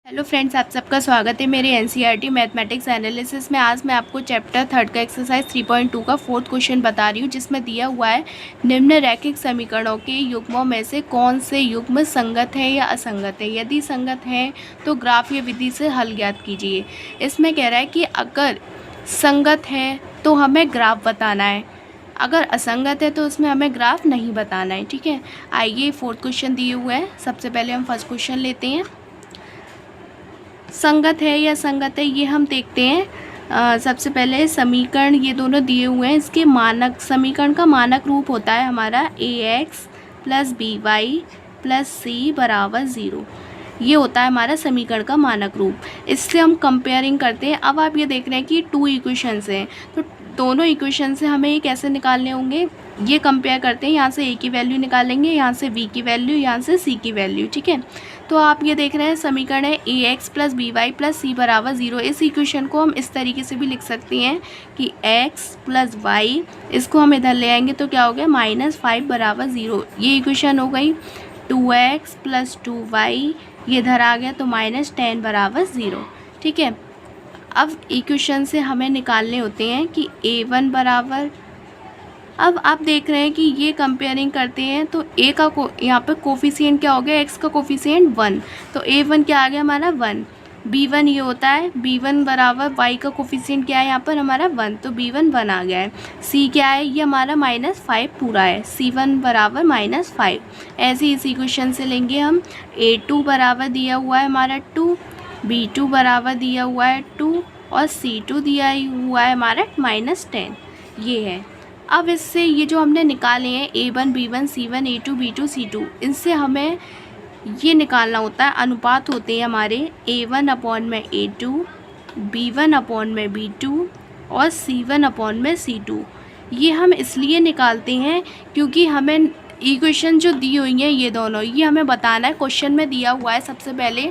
Hello friends, आप सबका स्वागत है मेरे एनसीईआरटी मैथमेटिक्स एनालिसिस में। आज मैं आपको चैप्टर 3 का एक्सरसाइज 3.2 का 4th क्वेश्चन बता रही हूँ, जिसमें दिया हुआ है निम्न रैखिक समीकरणों के युग्मों में से कौन से युग्म संगत है या असंगत है। यदि संगत है तो ग्राफीय विधि से हल ज्ञात कीजिए। इसमें कह रहा है कि अगर संगत है तो हमें ग्राफ बताना है, अगर असंगत है तो उसमें हमें ग्राफ नहीं बताना है। ठीक है, आइए 4th क्वेश्चन दिए हुए हैं। सबसे पहले हम फर्स्ट क्वेश्चन लेते हैं। संगत है या असंगत है ये हम देखते हैं। सबसे पहले समीकरण ये दोनों दिए हुए हैं। इसके मानक समीकरण का मानक रूप होता है हमारा ax + by + c = 0। ये होता है हमारा समीकरण का मानक रूप। इससे हम कंपेयरिंग करते हैं। अब आप ये देख रहे हैं कि 2 इक्वेशंस हैं, तो दोनों इक्वेशन से हमें ये कैसे निकालने होंगे, ये कंपेयर करते हैं। यहाँ से a की वैल्यू निकालेंगे, यहाँ से b की वैल्यू, यहाँ से c की वैल्यू। ठीक है, तो आप ये देख रहे हैं समीकरण है ax + by + c = 0। इस इक्वेशन को हम इस तरीके से भी लिख सकते हैं कि x + y, इसको हम इधर ले आएंगे तो क्या हो गया -5 = 0। ये इक्वेशन हो गई। 2x + 2y ये इधर आ गया तो -10 = 0। ठीक है, अब इक्वेशन से हमें निकालने होते हैं कि a1 बराबर, अब आप देख रहे हैं कि ये कंपेयरिंग करते हैं तो a का यहाँ पे कोफिशिएंट क्या हो गया, x का कोफिशिएंट 1, तो a1 क्या आ गया हमारा 1। b1 ये होता है, b1 बराबर y का कोफिशिएंट क्या है यहाँ पर हमारा 1, तो b1 1 आ गया है। c क्या है, ये हमारा -5 पूरा है, c1 बराबर -5। ऐसे ही इस इक्वेशन से लेंगे हम a2 बराबर दिया हुआ है हमारा 2, b2 बराबर दिया हुआ है 2 और c2 दिया हुआ है हमारा -10। ये है। अब इससे ये जो हमने निकाले हैं a1 b1 c1 a2 b2 c2, इनसे हमें ये निकालना होता है, अनुपात होते हैं हमारे a1/a2, b1/b2 और c1/c2। ये हम इसलिए निकालते हैं क्योंकि हमें इक्वेशन जो दी हुई हैं ये दोनों, ये हमें बताना है। क्वेश्चन में दिया हुआ है सबसे पहले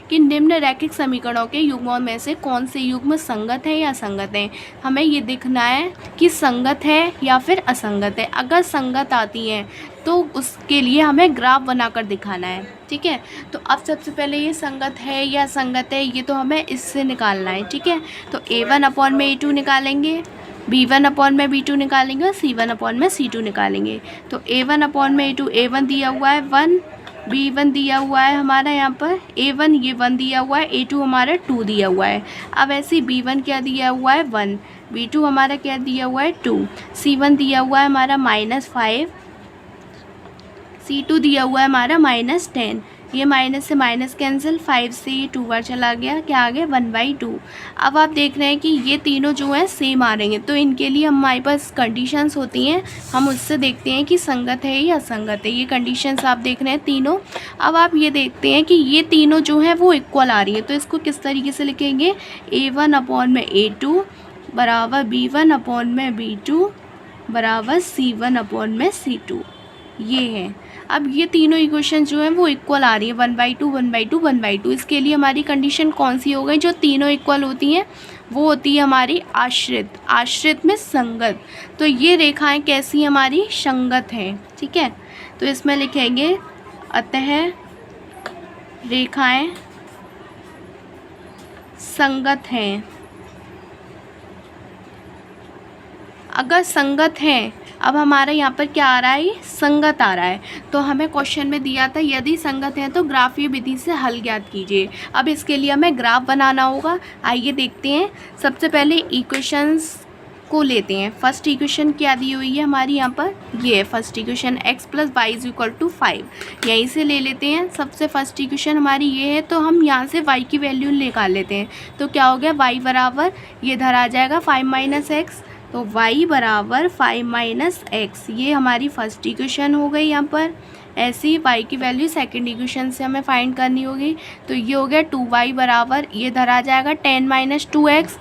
कि निम्न रैखिक समीकरणों के युग्मों में से कौन से युग्म संगत है या असंगत है। हमें ये देखना है कि संगत है या फिर असंगत है। अगर संगत आती हैं तो उसके लिए हमें ग्राफ बनाकर दिखाना है। ठीक है, तो अब सबसे पहले ये संगत है या असंगत है ये तो हमें इससे निकालना है। ठीक है, तो a1/a2 निकालेंगे, b1/b2 निकालेंगे और c1/c2 निकालेंगे। तो a1/a2, a1 दिया हुआ है 1, b1 दिया हुआ है हमारा यहाँ पर a1, ये 1 दिया हुआ है, a2 हमारा 2 दिया हुआ है। अब ऐसे b1 क्या दिया हुआ है 1, b2 हमारा क्या दिया हुआ है 2, c1 दिया हुआ है हमारा -5, c2 दिया हुआ है हमारा -10। ये माइनस से माइनस कैंसिल, 5 से ये 2 बार चला गया, क्या आ गया 1/2। अब आप देख रहे हैं कि ये तीनों जो हैं सेम आ रहे हैं, तो इनके लिए हमारे पास कंडीशंस होती हैं, हम उससे देखते हैं कि संगत है या असंगत है। ये कंडीशंस आप देख रहे हैं तीनों। अब आप ये देखते हैं कि ये तीनों जो हैं वो इक्वल आ रही है, तो इसको किस तरीके से लिखेंगे, a1/a2 बराबर b1/b2 बराबर c1/c2। ये है। अब ये तीनों इक्वेशन जो हैं वो इक्वल आ रही है, 1/2 1/2 1/2। इसके लिए हमारी कंडीशन कौन सी हो गई, जो तीनों इक्वल होती हैं वो होती है हमारी आश्रित, आश्रित में संगत। तो ये रेखाएं कैसी हमारी संगत हैं। ठीक है, तो इसमें लिखेंगे अतः रेखाएं संगत हैं। अगर संगत हैं, अब हमारा यहाँ पर क्या आ रहा है, संगत आ रहा है, तो हमें क्वेश्चन में दिया था यदि संगत है तो ग्राफीय विधि से हल ज्ञात कीजिए। अब इसके लिए हमें ग्राफ बनाना होगा। आइए देखते हैं। सबसे पहले इक्वेशंस को लेते हैं। फर्स्ट इक्वेशन क्या दी हुई है हमारी यहाँ पर, ये है फर्स्ट इक्वेशन x + y = 5। यहीं से ले लेते हैं। सबसे फर्स्ट इक्वेशन हमारी ये है, तो हम यहाँ से y की वैल्यू निकाल लेते हैं। तो क्या हो गया, y बराबर ये इधर आ जाएगा 5 - x, तो y बराबर 5 - x। ये हमारी फर्स्ट इक्वेशन हो गई यहाँ पर। ऐसे ही y की वैल्यू सेकंड इक्वेशन से हमें फाइंड करनी होगी। तो ये हो गया 2y बराबर ये इधर आ जाएगा 10 - 2x,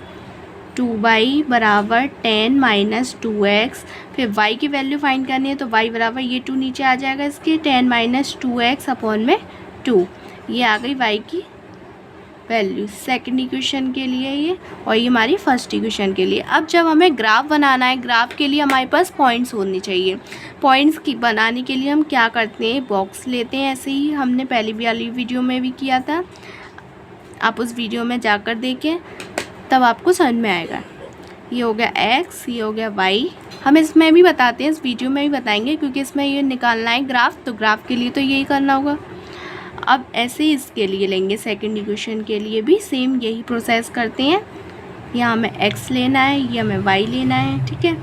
2y बराबर 10 - 2x। फिर y की वैल्यू फाइंड करनी है, तो y बराबर ये 2 नीचे आ जाएगा इसके, 10 - 2x/2। ये आ गई y की वैल्यू सेकंड इक्वेशन के लिए ये, और ये हमारी फर्स्ट इक्वेशन के लिए। अब जब हमें ग्राफ बनाना है, ग्राफ के लिए हमारे पास पॉइंट्स होने चाहिए। पॉइंट्स की बनाने के लिए हम क्या करते हैं, बॉक्स लेते हैं, ऐसे ही हमने पहली वाली वीडियो में भी किया था। आप उस वीडियो में जाकर देखें, तब आपको समझ में आएगा। ये हो गया x, ये हो गया y। हम इसमें भी बताते हैं, इस वीडियो में भी बताएंगे, क्योंकि इसमें ये निकालना है ग्राफ, तो ग्राफ के लिए तो यही करना होगा। अब ऐसे ही इसके लिए लेंगे, सेकंड इक्वेशन के लिए भी सेम यही प्रोसेस करते हैं। यहाँ हमें x लेना है, ये हमें y लेना है, ठीक है।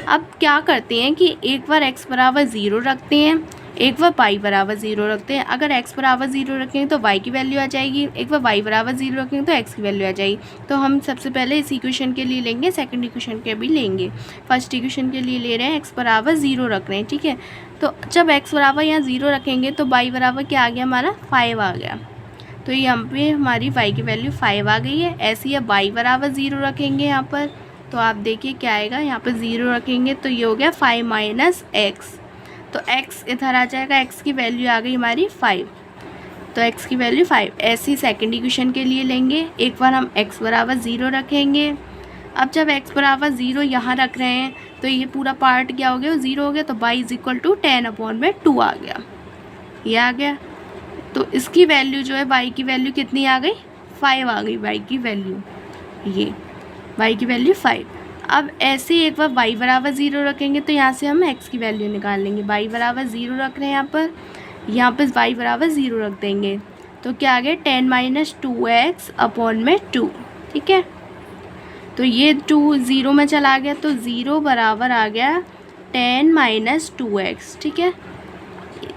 अब क्या करते हैं कि एक बार x बराबर 0 रखते हैं, एक बार y बराबर 0 रखते हैं। अगर x बराबर 0 रखेंगे तो y की वैल्यू आ जाएगी, एक बार y बराबर 0 रखेंगे तो x की वैल्यू आ जाएगी। तो हम सबसे पहले इस इक्वेशन के लिए लेंगे, सेकंड इक्वेशन के भी लेंगे। फर्स्ट इक्वेशन के लिए ले रहे हैं, x बराबर 0 रख रहे हैं, ठीक है। तो जब x बराबर यहाँ 0 रखेंगे तो y बराबर क्या आ गया हमारा, 5 आ गया। तो यहाँ पे हमारी y की वैल्यू 5 आ गई है। ऐसे ही अब y बराबर 0 रखेंगे यहाँ पर, तो आप देखिए क्या आएगा, यहाँ पर 0 रखेंगे तो ये हो गया 5 माइनस x। तो x इधर आ जाएगा, x की वैल्यू आ गई हमारी 5, तो x की वैल्यू 5। ऐसे ही सेकेंड इक्वेशन के लिए लेंगे, एक बार हम x बराबर 0 रखेंगे। अब जब x बराबर 0 यहाँ रख रहे हैं तो ये पूरा पार्ट क्या हो गया, 0 हो गया। तो y इज इक्वल टू 10/2 आ गया, ये आ गया। तो इसकी वैल्यू जो है, y की वैल्यू कितनी आ गई, 5 आ गई y की वैल्यू, ये y की वैल्यू 5। अब ऐसे ही एक बार y बराबर 0 रखेंगे तो यहाँ से हम x की वैल्यू निकाल लेंगे। y बराबर 0 रख रहे हैं यहाँ पर y बराबर 0 रख देंगे, तो क्या आ गया, 10 - 2x/2, ठीक है। तो ये 2 0 में चला गया, तो 0 बराबर आ गया 10 - 2x, ठीक है।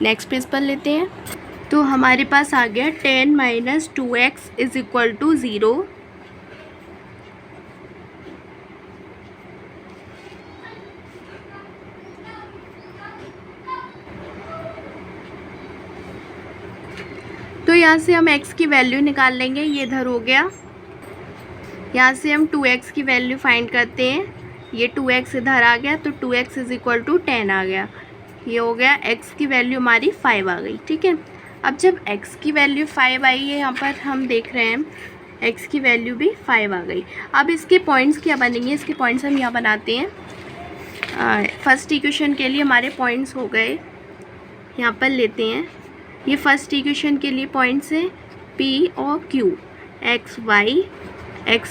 नेक्स्ट पेज पर लेते हैं, तो हमारे पास आ गया 10 - 2x इज इक्वल टू 0। तो यहाँ से हम x की वैल्यू निकाल लेंगे, ये इधर हो गया। यहाँ से हम 2x की वैल्यू फाइंड करते हैं, ये 2x इधर आ गया, तो 2x इज इक्वल टू 10 आ गया। ये हो गया, x की वैल्यू हमारी 5 आ गई, ठीक है। अब जब x की वैल्यू 5 आई है, यहाँ पर हम देख रहे हैं x की वैल्यू भी 5 आ गई। अब इसके पॉइंट्स क्या बनेंगे, इसके पॉइंट्स हम यहाँ बनाते हैं। फर्स्ट इक्वेशन के लिए हमारे पॉइंट्स हो गए, यहाँ पर लेते हैं। ये फर्स्ट इक्वेशन के लिए पॉइंट्स हैं P और Q। X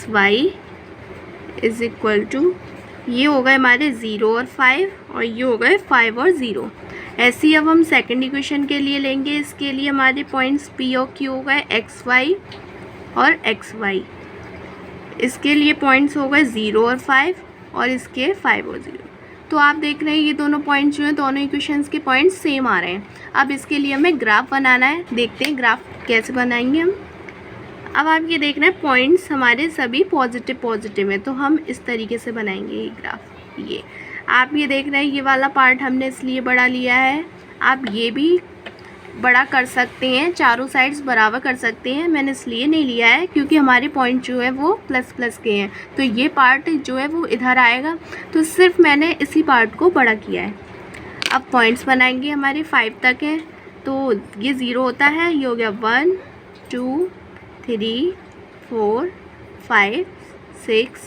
Y is equal to, ये हो गए हमारे 0 और 5, और ये हो गए 5 और 0। ऐसे ही अब हम सेकंड इक्वेशन के लिए लेंगे, इसके लिए हमारे पॉइंट्स P और Q हो गए XY और XY। इसके लिए पॉइंट्स हो गए 0 और 5, और इसके 5 और 0। तो आप देख रहे हैं ये दोनों पॉइंट्स जो हैं, दोनों इक्वेशंस के पॉइंट्स सेम आ रहे हैं। अब इसके लिए हमें ग्राफ बनाना है, देखते हैं ग्राफ कैसे बनाएंगे हम। अब आप ये देख रहे हैं पॉइंट्स हमारे सभी पॉजिटिव हैं, तो हम इस तरीके से बनाएंगे ये ग्राफ। ये आप ये देख रहे हैं, ये वाला पार्ट हमने इसलिए बड़ा लिया है, आप ये भी बड़ा कर सकते हैं, चारों साइड्स बराबर कर सकते हैं। मैंने इसलिए नहीं लिया है क्योंकि हमारे पॉइंट जो है वो प्लस प्लस के हैं, तो ये पार्ट जो है वो इधर आएगा, तो सिर्फ मैंने इसी पार्ट को बड़ा किया है। अब पॉइंट्स बनाएंगे, हमारे 5 तक है, तो ये 0 होता है, ये हो गया 1 2 3 4 5 6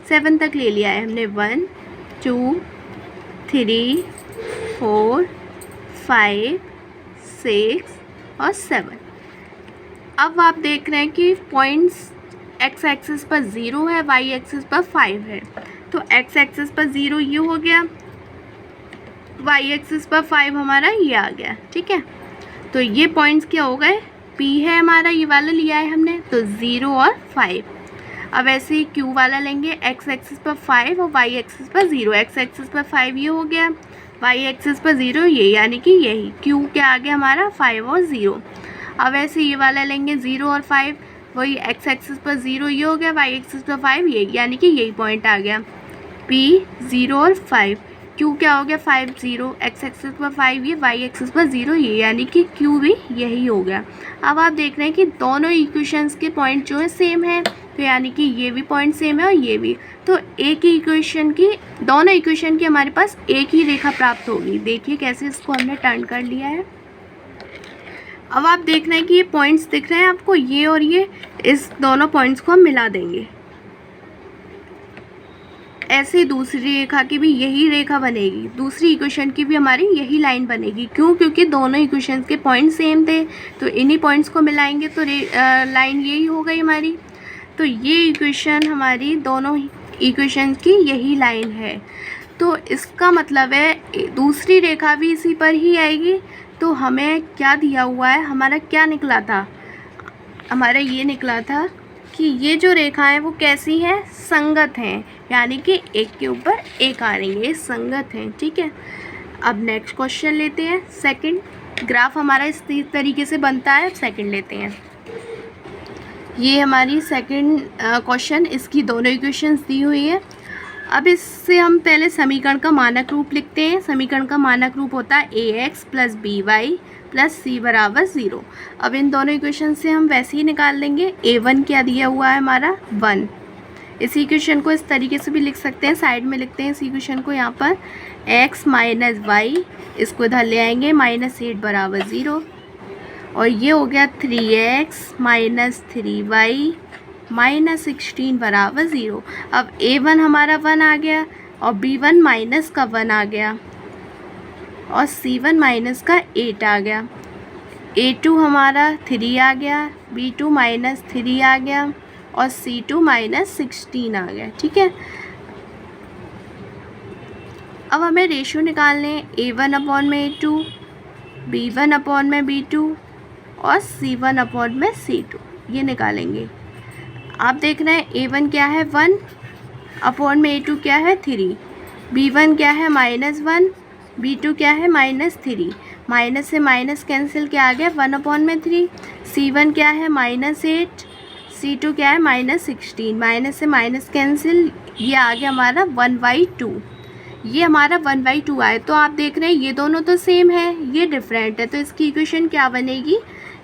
7 तक ले लिया है हमने। 1 2 3 4 5 6 और 7। अब आप देख रहे हैं कि पॉइंट्स x एक्सिस पर 0 है, y एक्सिस पर 5 है। तो x एक्सिस पर 0 ये हो गया, y एक्सिस पर 5 हमारा ये आ गया, ठीक है। तो ये पॉइंट्स क्या हो गए, P है हमारा, ये वाला लिया है हमने, तो 0 और 5। अब ऐसे ही Q वाला लेंगे, x एक्सिस पर 5 और y एक्सिस पर 0। x एक्सिस पर 5 ये हो गया, y एक्सिस पर 0 ये, यानी कि यही Q क्या आ गया हमारा, 5 और 0। अब ऐसे ये वाला लेंगे 0 और 5, वही x एक्सिस पर 0 ये हो गया, y एक्सिस पर 5 ये, यानी कि यही पॉइंट आ गया P 0 और 5। Q क्या हो गया, 5 0, x एक्सिस पर 5 ये, y एक्सिस पर 0 ये, यानी कि Q भी यही हो गया। अब आप देख रहे हैं कि दोनों इक्वेशंस के पॉइंट जो है सेम है, तो यानी कि ये भी पॉइंट सेम है और ये भी, तो एक ही इक्वेशन की, दोनों इक्वेशन की हमारे पास एक ही रेखा प्राप्त होगी। देखिए कैसे इसको हमने टर्न कर लिया है। अब आप देख रहे हैं कि ये पॉइंट्स दिख रहे हैं आपको, ये और ये, इस दोनों पॉइंट्स को हम मिला देंगे। ऐसे ही दूसरी रेखा की भी यही रेखा बनेगी, दूसरी इक्वेशन की भी हमारी यही लाइन बनेगी। क्यों? क्योंकि दोनों इक्वेशन के पॉइंट सेम थे, तो इन्हीं पॉइंट्स को मिलाएंगे तो लाइन यही हो गई हमारी। तो ये इक्वेशन हमारी दोनों इक्वेशन की यही लाइन है। तो इसका मतलब है दूसरी रेखा भी इसी पर ही आएगी। तो हमें क्या दिया हुआ है, हमारा क्या निकला था, हमारा ये निकला था कि ये जो रेखा है वो कैसी है, संगत हैं, यानी कि एक के ऊपर एक आ रही है, संगत हैं। ठीक है, अब नेक्स्ट क्वेश्चन लेते हैं। सेकंड ग्राफ हमारा इस तरीके से बनता है। अब सेकंड लेते हैं। ये हमारी सेकंड क्वेश्चन, इसकी दोनों इक्वेशंस दी हुई है। अब इससे हम पहले समीकरण का मानक रूप लिखते हैं। समीकरण का मानक रूप होता है ax + by + c = 0। अब इन दोनों इक्वेशन से हम वैसे ही निकाल लेंगे। a1 क्या दिया हुआ है हमारा 1। इस इक्वेशन को इस तरीके से भी लिख सकते हैं, साइड में लिखते हैं इस इक्वेशन को यहाँ पर x - y, इसको इधर ले आएंगे -8 = 0। और ये हो गया 3x - 3y -16 = 0। अब a1 हमारा 1 आ गया और b1 माइनस का 1 आ गया और c1 माइनस का 8 आ गया। a2 हमारा 3 आ गया, b2 -3 आ गया और c2 -16 आ गया। ठीक है, अब हमें रेशियो निकालने a1/a2, b1/b2 और c1/c2, ये निकालेंगे। आप देख रहे हैं a1 क्या है 1/a2 क्या है 3, b1 क्या है -1, b2 क्या है -3, माइनस से माइनस कैंसिल क्या आ गया 1/3, c1 क्या है -8, c2 क्या है -16, माइनस से माइनस कैंसिल, ये आ गया हमारा 1/2। ये हमारा 1/2 आए। तो आप देख रहे हैं ये दोनों तो सेम है, ये डिफरेंट है। तो इसकी इक्वेशन क्या बनेगी,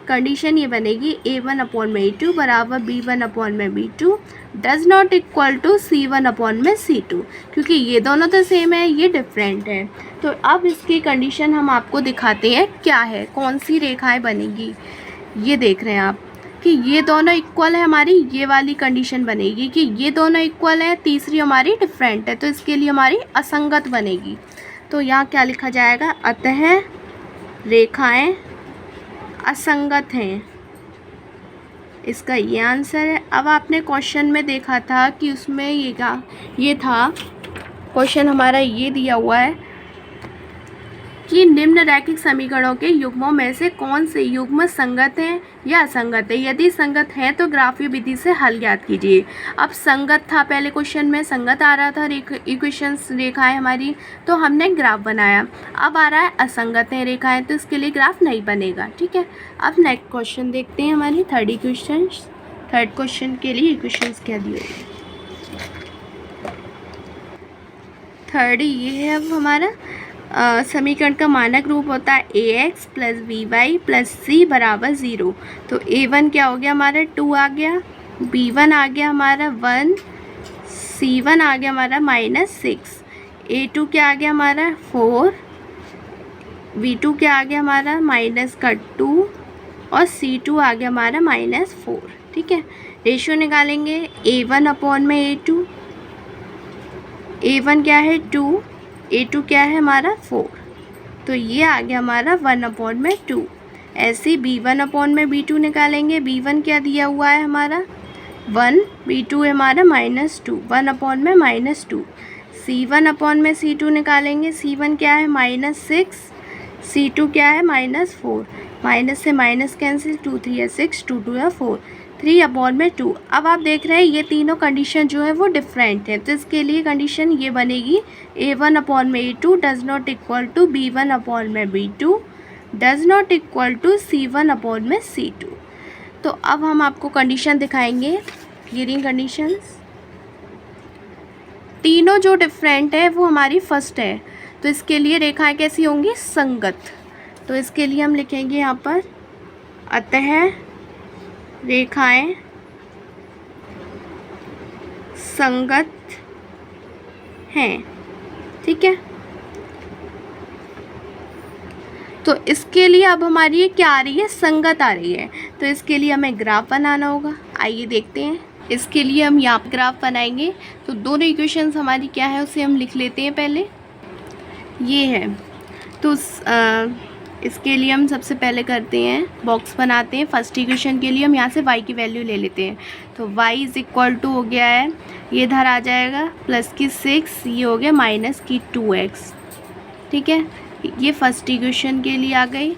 कंडीशन ये बनेगी a1/a2 = b1/b2 does not equal to c1/c2, क्योंकि ये दोनों तो सेम है, ये डिफरेंट है। तो अब इसकी कंडीशन हम आपको दिखाते हैं क्या है, कौन सी रेखाएं बनेगी। ये देख रहे हैं आप कि ये दोनों इक्वल है, हमारी ये वाली कंडीशन बनेगी कि ये दोनों इक्वल है, तीसरी हमारी डिफरेंट है, तो इसके लिए हमारी असंगत बनेगी। तो यहाँ क्या लिखा जाएगा, अतः रेखाएं असंगत हैं, इसका ये आंसर है। अब आपने क्वेश्चन में देखा था कि उसमें ये था क्वेश्चन हमारा ये दिया हुआ है कि निम्न रैखिक समीकरणों के युग्मों में से कौन से युग्म संगत हैं या असंगत है। यदि संगत हैं तो ग्राफीय विधि से हल ज्ञात कीजिए। अब संगत था, पहले क्वेश्चन में संगत आ रहा था इक्वेशंस रेखाएं हमारी, तो हमने ग्राफ बनाया। अब आ रहा है असंगत है रेखाएं, तो इसके लिए ग्राफ नहीं बनेगा। ठीक है, अब नेक्स्ट क्वेश्चन देखते हैं, हमारी थर्ड क्वेश्चन के लिए इक्वेशंस क्या दिए हुए। थर्ड ये है अब हमारा समीकरण का मानक रूप होता है ax + by + c = 0। तो a1 क्या हो गया हमारा 2 आ गया, b1 आ गया हमारा 1, c1 आ गया हमारा -6, a2 क्या आ गया हमारा 4, b2 क्या आ गया हमारा -2 और c2 आ गया हमारा -4। ठीक है, रेशियो निकालेंगे a1/a2, a1 क्या है 2, a2 क्या है हमारा 4, तो ये आ गया हमारा 1/2। ऐसे b1/b2 निकालेंगे। b1 क्या दिया हुआ है हमारा 1, b2 है हमारा -2, 1/2। c1/c2 निकालेंगे। c1 क्या है -6, c2 क्या है -4, माइनस से माइनस कैंसिल, 2 3 या 6, 2 2 या 4, 3/2। अब आप देख रहे हैं ये तीनों कंडीशन जो है वो डिफरेंट है, तो इसके लिए कंडीशन ये बनेगी a1/a2 does not equal to b1/b2 does not equal to c1/c2। तो अब हम आपको कंडीशन दिखाएंगे, ये रही कंडीशंस। तीनों जो डिफरेंट है वो हमारी फर्स्ट है, तो इसके लिए रेखाएं कैसी होंगी, संगत। तो इसके लिए हम लिखेंगे यहाँ पर अतः रेखाएं संगत हैं। ठीक है, तो इसके लिए अब हमारी ये क्या आ रही है, संगत आ रही है। तो इसके लिए हमें ग्राफ बनाना होगा। आइए देखते हैं। इसके लिए हम यहाँ पर ग्राफ बनाएंगे। तो दोनों इक्वेशंस हमारी क्या है उसे हम लिख लेते हैं पहले। ये है तो इसके लिए हम सबसे पहले करते हैं बॉक्स बनाते हैं। फर्स्ट इक्वेशन के लिए हम यहाँ से y की वैल्यू ले लेते हैं। तो y इज़ इक्वल टू हो गया है, ये इधर आ जाएगा प्लस की 6, ये हो गया माइनस की 2x। ठीक है, ये फर्स्ट इक्वेशन के लिए आ गई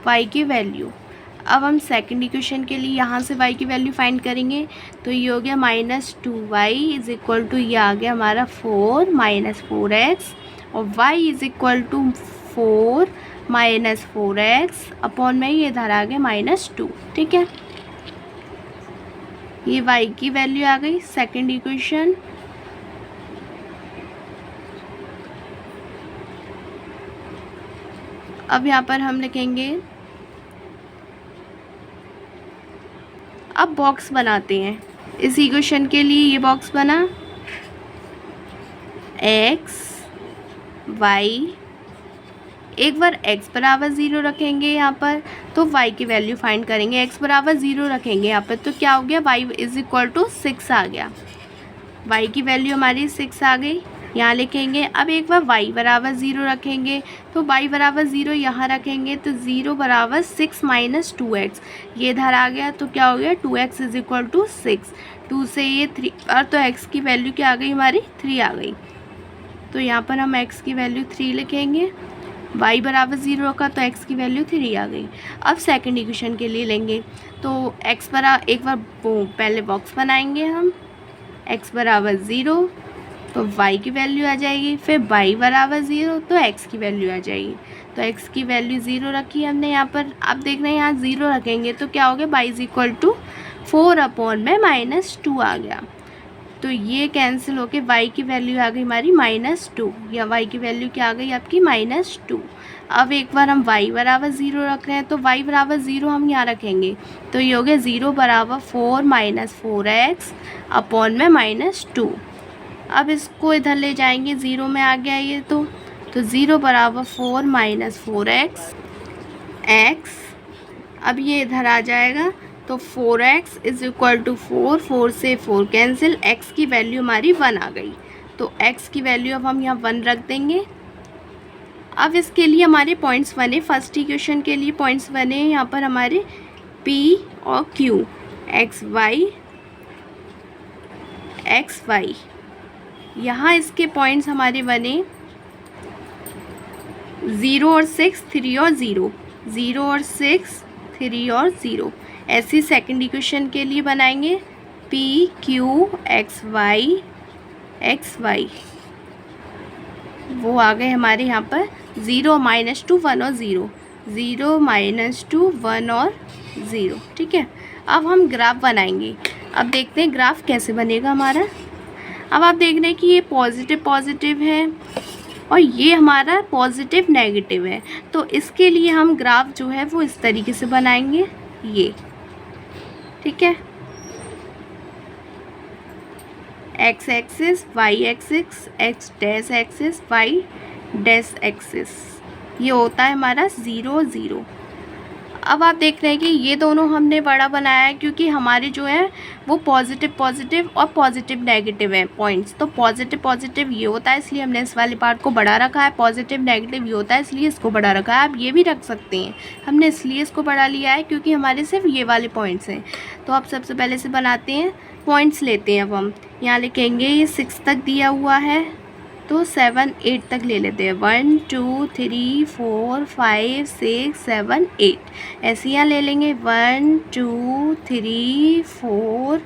y की वैल्यू। अब हम सेकंड इक्वेशन के लिए यहाँ से y की वैल्यू फाइंड करेंगे। तो ये हो गया minus 2y is equal to, ये आ गया हमारा 4 माइनस 4x, और y is equal to 4 minus 4x upon में ये इधर आ गया माइनस 2। ठीक है, ये y की वैल्यू आ गई सेकंड इक्वेशन। अब यहाँ पर हम लिखेंगे, अब बॉक्स बनाते हैं। इस इक्वेशन के लिए ये बॉक्स बना x y, एक बार x बराबर 0 रखेंगे यहाँ पर तो y की वैल्यू फाइंड करेंगे। x बराबर 0 रखेंगे यहाँ पर तो क्या हो गया, y इज़ इक्वल टू 6 आ गया। y की वैल्यू हमारी 6 आ गई, यहाँ लिखेंगे। अब एक बार y बराबर 0 रखेंगे तो y बराबर 0 यहाँ रखेंगे तो 0 बराबर 6 माइनस 2x, ये इधर आ गया तो क्या हो गया 2x इज़ इक्वल टू 6। 2 से ये 3 और तो x की वैल्यू क्या आ गई हमारी 3 आ गई। तो यहाँ पर हम x की वैल्यू 3 लिखेंगे। y बराबर 0 रखा तो x की वैल्यू 3 आ गई। अब सेकंड इक्वेशन के लिए लेंगे तो x बराबर, एक बार पहले बॉक्स बनाएंगे हम। x बराबर 0 तो y की वैल्यू आ जाएगी, फिर y बराबर 0 तो x की वैल्यू आ जाएगी। तो x की वैल्यू 0 रखी हमने यहाँ पर। अब देखना है यहाँ 0 रखेंगे तो क्या हो गया, y is equal to 4 upon में माइनस 2 आ गया। तो ये कैंसिल होके y की वैल्यू आ गई हमारी माइनस 2, या y की वैल्यू क्या आ गई आपकी माइनस 2। अब एक बार हम y बराबर 0 रख रहे हैं तो y बराबर 0 हम यहाँ रखेंगे तो ये हो गया 0 बराबर 4 माइनस 4x अपॉन में माइनस 2। अब इसको इधर ले जाएंगे, 0 में आ गया ये तो 0 बराबर 4 माइनस 4x x। अब ये इधर आ जाएगा तो 4x इज़ इक्वल टू 4, 4 से 4 कैंसिल, x की वैल्यू हमारी 1 आ गई। तो x की वैल्यू अब हम यहाँ 1 रख देंगे। अब इसके लिए हमारे पॉइंट्स बने, फर्स्ट इक्वेशन के लिए पॉइंट्स बने यहाँ पर हमारे p और q, x y। यहाँ इसके पॉइंट्स हमारे बने 0 और 6, 3 और 0, 0 और 6, 3 और 0। ऐसी सेकंड इक्वेशन के लिए बनाएंगे p q x y, वो आ गए हमारे यहाँ पर 0 माइनस 2 1 और 0, 0 माइनस 2 1 और 0। ठीक है, अब हम ग्राफ बनाएंगे। अब देखते हैं ग्राफ कैसे बनेगा हमारा। अब आप देख रहे हैं कि ये पॉजिटिव पॉजिटिव है और ये हमारा पॉजिटिव नेगेटिव है। तो इसके लिए हम ग्राफ जो है वो इस तरीके से बनाएंगे, ये। ठीक है, x axis, y axis, x dash axis, y dash axis, ये होता है हमारा 0 0। अब आप देख रहे हैं कि ये दोनों हमने बड़ा बनाया है क्योंकि हमारे जो है वो पॉजिटिव पॉजिटिव और पॉजिटिव नेगेटिव है पॉइंट्स। तो पॉजिटिव पॉजिटिव ये होता है इसलिए हमने इस वाले पार्ट को बड़ा रखा है, पॉजिटिव नेगेटिव ये होता है इसलिए इसको बड़ा रखा है। आप ये भी रख सकते हैं, हमने इसलिए इसको बड़ा लिया है क्योंकि हमारे सिर्फ ये वाले पॉइंट्स हैं। तो अब सबसे पहले से बनाते हैं, पॉइंट्स लेते हैं। अब हम यहाँ लिखेंगे ये 6 तक दिया हुआ है तो 7 8 तक ले लेते हैं, 1 2 3 4 5 6 7 8 ऐसे यहाँ ले लेंगे, 1 2 3 4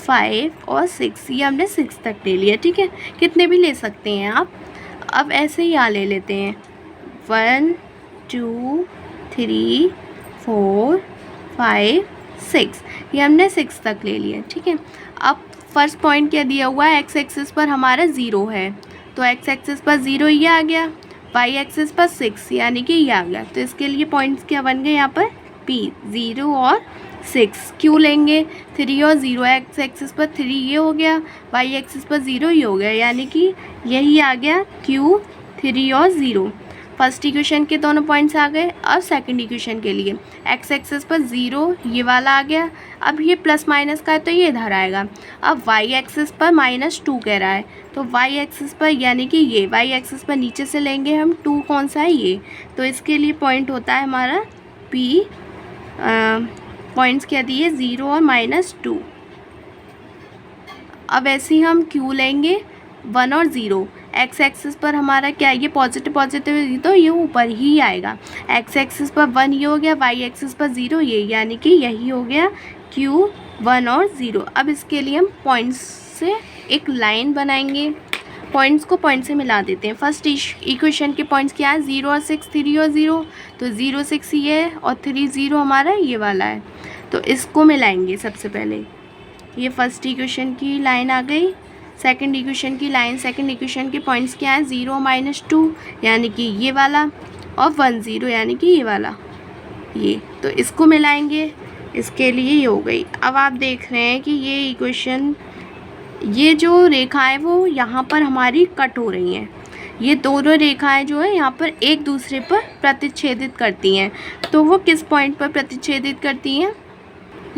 5 और 6, ये हमने 6 तक ले लिया। ठीक है, कितने भी ले सकते हैं आप। अब ऐसे ही यहाँ ले लेते हैं, 1 2 3 4 5 6, ये हमने 6 तक ले लिया। ठीक है, अब फर्स्ट पॉइंट क्या दिया हुआ है, x एक्सिस पर हमारा 0 है तो x एक्सिस पर 0 ये आ गया, y एक्सिस पर 6 यानी कि ये आ गया। तो इसके लिए पॉइंट्स क्या बन गए यहाँ पर, p 0 और 6, q लेंगे 3 और 0, x एक्सिस पर 3 ये हो गया, y एक्सिस पर 0 ये हो गया, यानी कि यही आ गया q 3 और 0। फर्स्ट इक्वेशन के दोनों पॉइंट्स आ गए। अब सेकंड इक्वेशन के लिए एक्स एक्सिस पर 0 ये वाला आ गया। अब ये प्लस माइनस का है तो ये इधर आएगा। अब वाई एक्सिस पर -2 कह रहा है, तो वाई एक्सिस पर यानी कि ये वाई एक्सिस पर नीचे से लेंगे हम 2, कौन सा है ये, तो इसके लिए पॉइंट होता है हमारा पी। पॉइंट्स क्या दिए 0 और -2। अब ऐसे ही हम क्यू लेंगे 1 और 0। एक्स एक्सिस पर हमारा क्या है, ये पॉजिटिव पॉजिटिव तो ये ऊपर ही आएगा। एक्स एक्सिस पर 1 ये हो गया, वाई एक्सिस पर 0 ये, यानी कि यही हो गया क्यू 1 और 0। अब इसके लिए हम पॉइंट्स से एक लाइन बनाएंगे, पॉइंट्स को पॉइंट से मिला देते हैं। फर्स्ट इक्वेशन के पॉइंट्स क्या है 0 और 6, 3 और 0, तो 0 6 ये है और 3 0 हमारा ये वाला है, तो इसको मिलाएंगे सबसे पहले। ये फर्स्ट इक्वेशन की लाइन आ गई। सेकंड इक्वेशन की लाइन, सेकंड इक्वेशन के पॉइंट्स क्या है 0 -2 यानी कि ये वाला, और 1 0 यानी कि ये वाला, ये, तो इसको मिलाएंगे। इसके लिए ये हो गई। अब आप देख रहे हैं कि ये इक्वेशन, ये जो रेखाएं वो यहाँ पर हमारी कट हो रही हैं। ये दोनों रेखाएं जो है यहाँ पर एक दूसरे पर प्रतिच्छेदित करती हैं, तो वो किस पॉइंट पर प्रतिच्छेदित करती हैं,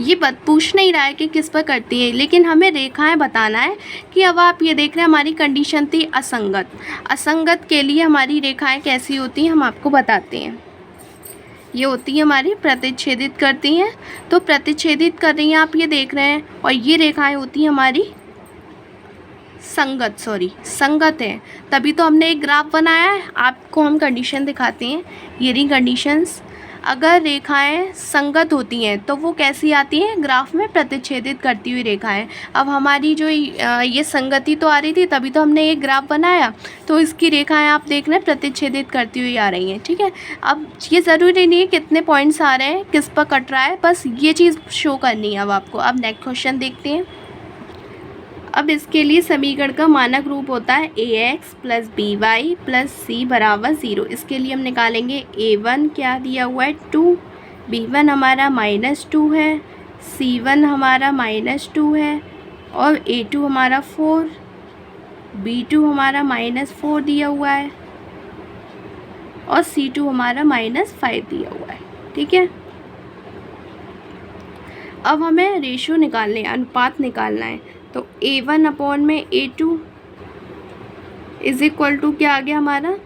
ये पूछ नहीं रहा है कि किस पर करती है, लेकिन हमें रेखाएं बताना है कि अब आप ये देख रहे हैं हमारी कंडीशन थी असंगत। असंगत के लिए हमारी रेखाएं कैसी होती हैं हम आपको बताते हैं। ये होती है हमारी प्रतिच्छेदित करती हैं, तो प्रतिच्छेदित कर रही हैं आप ये देख रहे हैं, और ये रेखाएं होती हैं हमारी संगत, संगत है, तभी तो हमने एक ग्राफ बनाया है। आपको हम कंडीशन दिखाते हैं, ये रही कंडीशंस। अगर रेखाएं संगत होती हैं तो वो कैसी आती हैं, ग्राफ में प्रतिच्छेदित करती हुई रेखाएं। अब हमारी जो ये संगति तो आ रही थी, तभी तो हमने एक ग्राफ बनाया, तो इसकी रेखाएं आप देख रहे हैं प्रतिच्छेदित करती हुई आ रही हैं, ठीक है। अब ये ज़रूरी नहीं है कितने पॉइंट्स आ रहे हैं, किस पर कट रहा है, बस ये चीज़ शो करनी है अब आपको। अब नेक्स्ट क्वेश्चन देखते हैं। अब इसके लिए समीकरण का मानक रूप होता है ax + by + c = 0। इसके लिए हम निकालेंगे a1 क्या दिया हुआ है 2, b1 हमारा -2 है, c1 हमारा -2 है, और a2 हमारा 4, b2 हमारा -4 दिया हुआ है, और c2 हमारा -5 दिया हुआ है, ठीक है। अब हमें रेशियो निकालने, अनुपात निकालना है, तो a1 / a2 = क्या आ गया हमारा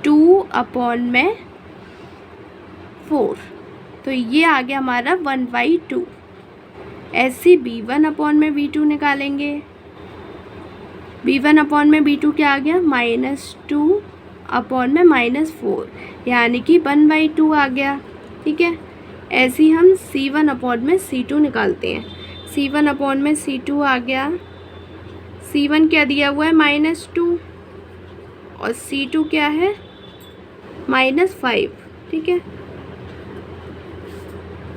2/4, तो ये आ गया हमारा 1/2। ऐसे b1 / b2 निकालेंगे, b1 / b2 क्या आ गया -2/4 यानी कि 1/2 आ गया, ठीक है। ऐसे ही हम c1 / c2 निकालते हैं, c1 / c2 आ गया, c1 क्या दिया हुआ है -2 और c2 क्या है -5, ठीक है।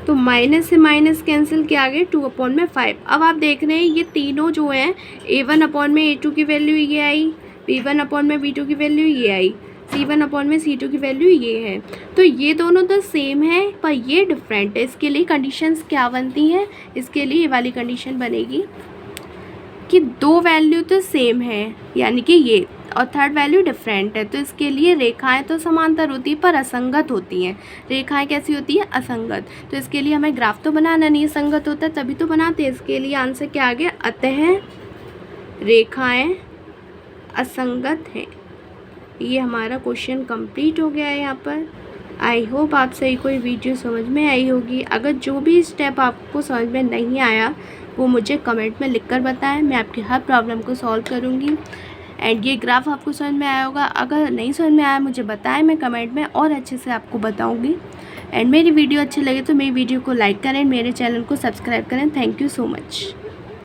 तो माइनस से माइनस कैंसिल क्या आ गए 2/5। अब आप देख रहे हैं ये तीनों जो हैं a1 / a2 की वैल्यू ये आई, b1 / b2 की वैल्यू ये आई, c1 / c2 की वैल्यू ये है। तो ये दोनों तो सेम है पर ये डिफरेंट है। इसके लिए कंडीशंस क्या बनती हैं, इसके लिए ये वाली कंडीशन बनेगी कि दो वैल्यू तो सेम है यानी कि ये, और थर्ड वैल्यू डिफरेंट है। तो इसके लिए रेखाएं तो समांतर होती है पर असंगत होती हैं। रेखाएं कैसी होती है असंगत। तो इसके लिए हमें ग्राफ तो बनाना नहीं है, संगत होता है तभी तो बनाते हैं। इसके लिए आंसर क्या आ गया, अतः रेखाएं असंगत हैं। ये हमारा क्वेश्चन कंप्लीट हो गया है यहाँ पर। आई होप आप सही कोई वीडियो समझ में आई होगी। अगर जो भी स्टेप आपको समझ में नहीं आया वो मुझे कमेंट में लिखकर बताएं, मैं आपकी हर प्रॉब्लम को सॉल्व करूँगी। एंड ये ग्राफ आपको समझ में आया होगा, अगर नहीं समझ में आया मुझे बताएं, मैं कमेंट में और अच्छे से आपको बताऊँगी। एंड मेरी वीडियो अच्छी लगे तो मेरी वीडियो को लाइक करें, मेरे चैनल को सब्सक्राइब करें। Thank you so much.